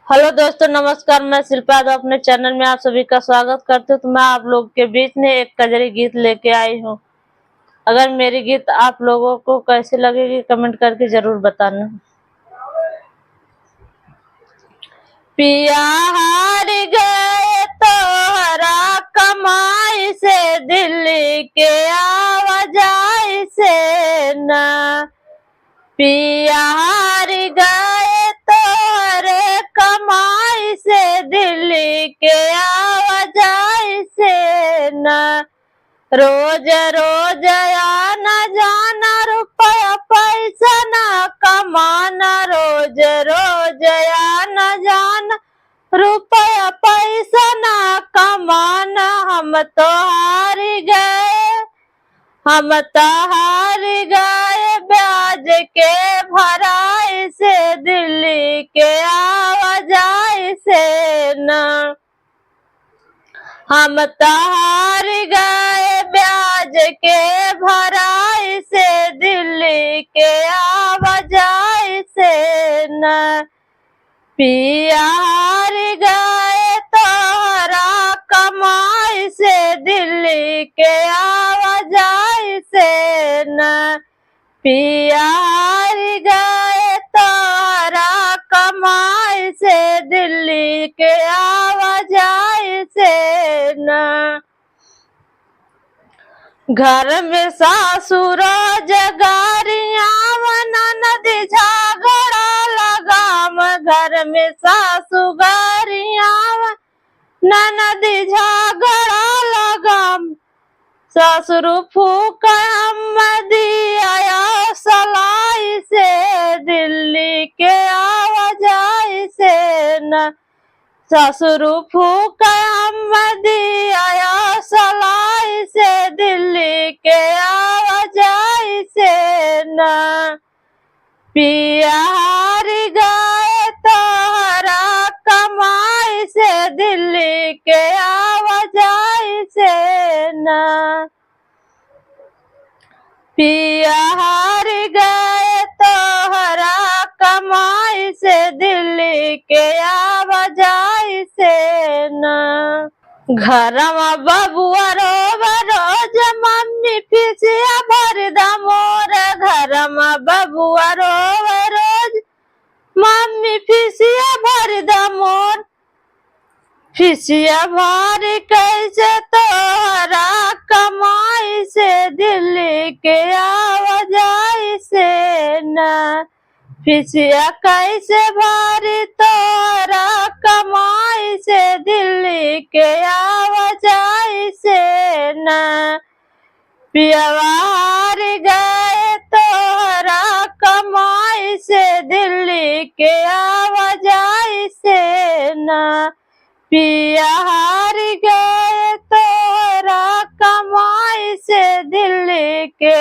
Hello दोस्तों, नमस्कार। मैं शिल्पा यादव अपने चैनल में आप सभी का स्वागत करती हूँ। तो मैं आप लोग के बीच में एक कजरी गीत लेके आई हूँ। अगर मेरी गीत आप लोगों को कैसी लगेगी कमेंट करके जरूर बताना। पिया हार गए तोहरा कमाई से, दिल्ली के आवाजाई से ना। पिया हार गए तोहरे कमाई से, दिल्ली के आवाजाई से ना। रोज रोज आना जाना, रुपया पैसा ना कमाना। रोज रोज आना जाना, रुपया पैसा ना कमाना। हम तो हार गए, हम तो हार गए ब्याज के भराई से, दिल्ली के आवाजाई से ना। हम तो हार गए ब्याज के भराई से, दिल्ली के आवाजाई से ना। पिया हार गए तोहरा कमाई से, दिल्ली के आवाजाई से ना। पिया हार गए तोहरा कमाई से, दिल्ली के आवाजाई से ना। घर में सासुर जगारियां, ननद झगड़ा लगाम। घर में सासुगारियां, ननद झगड़ा लगाम। ससुर फूक दिया सलाई से, दिल्ली के आवाजाई से न। ससुर फूक दिया सलाई से, दिल्ली के आवाजाई से न। पिया हार गए तोहरा कमाई से, दिल्ली के आवाजाई से ना। पिया हार गए तोहरा कमाई से, दिल्ली के आवाजाई से ना। घरमा बबुआ रोवा रोज, मम्मी फिसिया भर दा मोर। घरमा बबुआ रोवा रोज, मम्मी फिसिया भर दा मोर। फिसिया भर कैसे तोहरा कमाई से, दिल्ली के आवाजाई से ना। फिसिया कैसे भरी तोहरा कमाई से, दिल्ली के आवाजाई से ना। पिया हार गए तोहरा कमाई से, दिल्ली के आवाजाई से ना। पिया हार गए तोहरा कमाई से, दिल्ली के